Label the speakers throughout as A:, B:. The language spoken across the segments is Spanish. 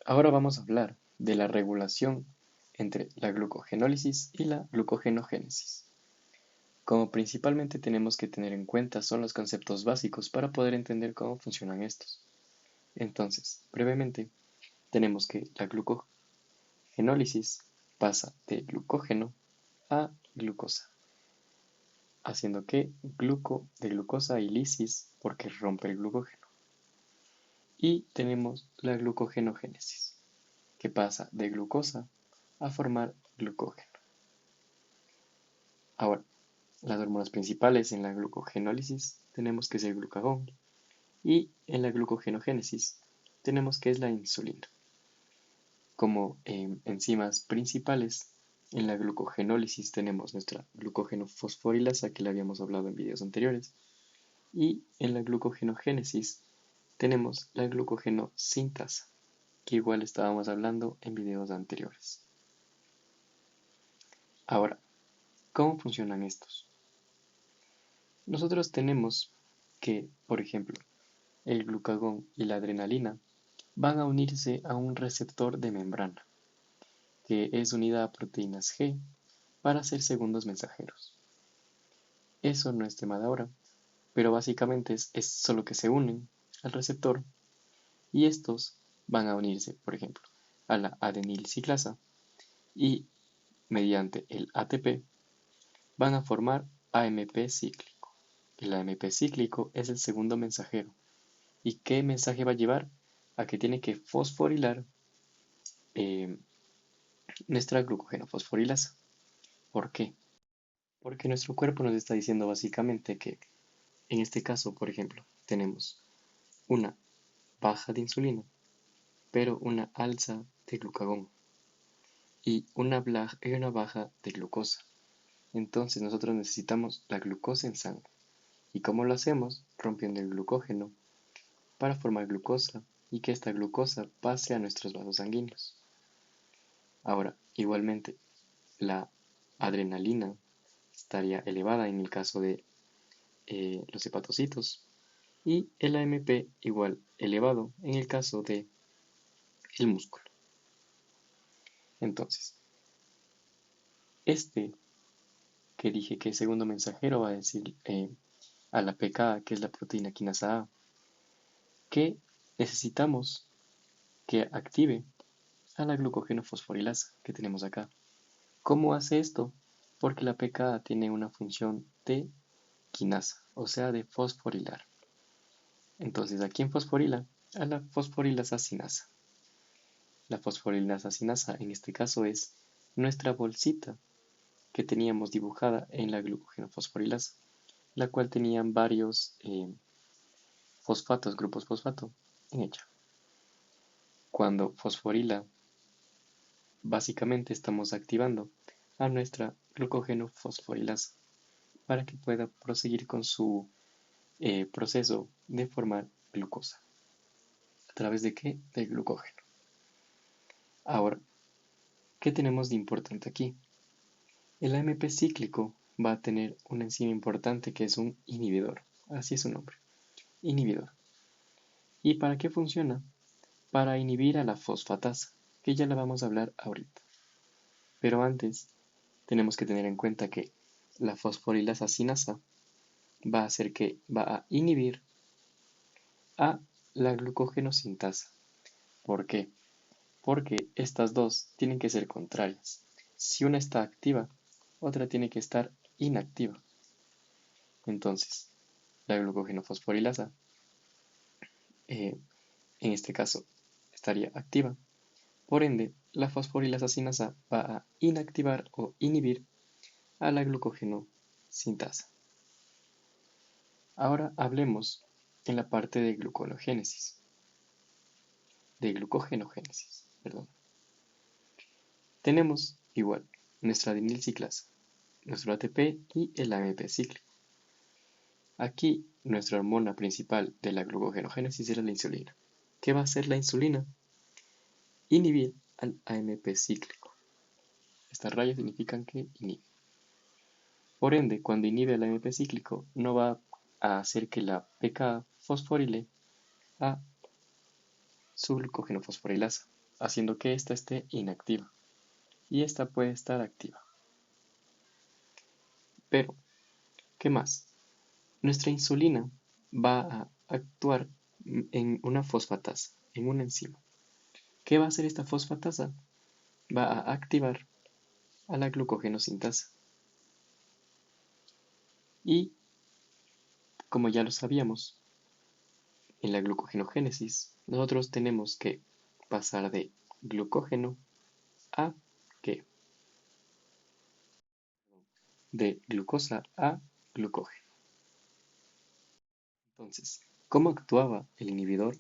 A: Ahora vamos a hablar de la regulación entre la glucogenólisis y la glucogenogénesis. Como principalmente tenemos que tener en cuenta son los conceptos básicos para poder entender cómo funcionan estos. Entonces, brevemente, tenemos que la glucogenólisis pasa de glucógeno a glucosa, haciendo que gluco de glucosa y lisis porque rompe el glucógeno. Y tenemos la glucogenogénesis, que pasa de glucosa a formar glucógeno. Ahora, las hormonas principales en la glucogenólisis tenemos que es el glucagón y en la glucogenogénesis tenemos que es la insulina. Como enzimas principales, en la glucogenólisis tenemos nuestra glucógeno fosforilasa que le habíamos hablado en videos anteriores y en la glucogenogénesis tenemos la glucogenosintasa que igual estábamos hablando en videos anteriores. Ahora, ¿cómo funcionan estos? Nosotros tenemos que, por ejemplo, el glucagón y la adrenalina van a unirse a un receptor de membrana, que es unida a proteínas G para ser segundos mensajeros. Eso no es tema de ahora, pero básicamente es solo que se unen al receptor y estos van a unirse, por ejemplo, a la adenilciclasa y mediante el ATP van a formar AMP cíclico. El AMP cíclico es el segundo mensajero. ¿Y qué mensaje va a llevar? A que tiene que fosforilar eh, nuestra glucogenofosforilasa. ¿Por qué? Porque nuestro cuerpo nos está diciendo básicamente que en este caso, por ejemplo, tenemos una baja de insulina, pero una alza de glucagón y una baja de glucosa. Entonces nosotros necesitamos la glucosa en sangre. ¿Y cómo lo hacemos? Rompiendo el glucógeno para formar glucosa y que esta glucosa pase a nuestros vasos sanguíneos. Ahora, igualmente, la adrenalina estaría elevada en el caso de los hepatocitos y el AMP igual elevado en el caso de el músculo. Entonces, este que dije que es segundo mensajero va a decir a la PK, que es la proteína quinasa A, que necesitamos que active a la glucogenofosforilasa que tenemos acá. ¿Cómo hace esto? Porque la PK tiene una función de quinasa, o sea, de fosforilar. Entonces, ¿a quién fosforila? A la fosforilasa sinasa. La fosforilasa sinasa en este caso es nuestra bolsita que teníamos dibujada en la glucogenofosforilasa, la cual tenían varios fosfatos, grupos fosfato en ella. Cuando fosforila, básicamente estamos activando a nuestra glucogenofosforilasa para que pueda proseguir con su proceso de formar glucosa. ¿A través de qué? Del glucógeno. Ahora, ¿qué tenemos de importante aquí? El AMP cíclico va a tener una enzima importante que es un inhibidor. Así es su nombre. Inhibidor. ¿Y para qué funciona? Para inhibir a la fosfatasa, que ya la vamos a hablar ahorita. Pero antes, tenemos que tener en cuenta que la fosforilasa sinasa va a hacer que va a inhibir a la glucogenosintasa. ¿Por qué? Porque estas dos tienen que ser contrarias. Si una está activa, otra tiene que estar inactiva. Entonces, la glucogenofosforilasa, en este caso, estaría activa. Por ende, la fosforilasa sinasa va a inactivar o inhibir a la glucogenosintasa. Ahora hablemos en la parte de glucogenogénesis. Perdón. Tenemos igual nuestra adenilciclasa, nuestro ATP y el AMP cíclico. Aquí nuestra hormona principal de la glucogenogénesis era la insulina. ¿Qué va a hacer la insulina? Inhibir al AMP cíclico. Estas rayas significan que inhibe. Por ende, cuando inhibe al AMP cíclico, no va a hacer que la PK fosforile a su glucogenofosforilasa. haciendo que ésta esté inactiva y esta puede estar activa. Pero, ¿qué más? Nuestra insulina va a actuar en una fosfatasa, en una enzima. ¿Qué va a hacer esta fosfatasa? Va a activar a la glucogenosintasa. Y, como ya lo sabíamos, en la glucogenogénesis nosotros tenemos que pasar de glucógeno a ¿qué? De glucosa a glucógeno. Entonces, ¿cómo actuaba el inhibidor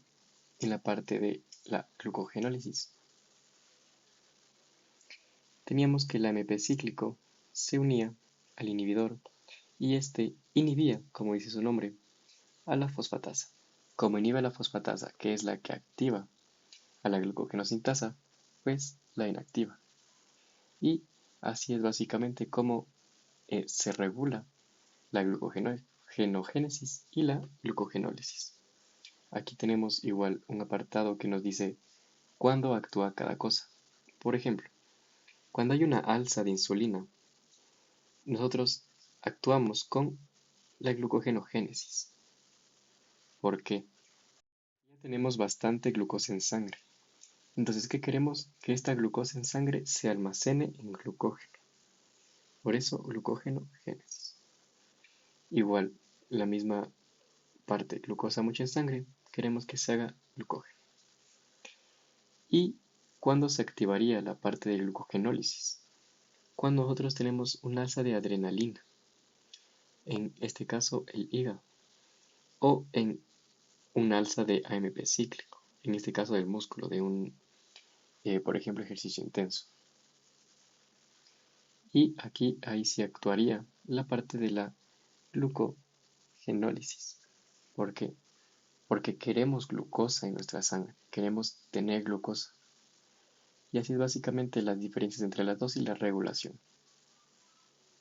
A: en la parte de la glucogenólisis? Teníamos que el AMP cíclico se unía al inhibidor y este inhibía, como dice su nombre, a la fosfatasa. Como inhibe a la fosfatasa, que es la que activa a la glucogenosintasa, pues la inactiva. Y así es básicamente como se regula la glucogenogénesis y la glucogenólisis. Aquí tenemos igual un apartado que nos dice cuándo actúa cada cosa. Por ejemplo, cuando hay una alza de insulina, nosotros actuamos con la glucogenogénesis. ¿Por qué? Ya tenemos bastante glucosa en sangre. Entonces, ¿qué queremos? Que esta glucosa en sangre se almacene en glucógeno. Por eso, glucogenogénesis. Igual, la misma parte, glucosa mucha en sangre, queremos que se haga glucógeno. ¿Y cuándo se activaría la parte de glucogenólisis? Cuando nosotros tenemos un alza de adrenalina, en este caso el hígado, o en un alza de AMP cíclico, en este caso del músculo, de un, por ejemplo, ejercicio intenso. Y aquí, ahí sí actuaría la parte de la glucogenólisis. ¿Por qué? Porque queremos glucosa en nuestra sangre, queremos tener glucosa. Y así es básicamente las diferencias entre las dos y la regulación.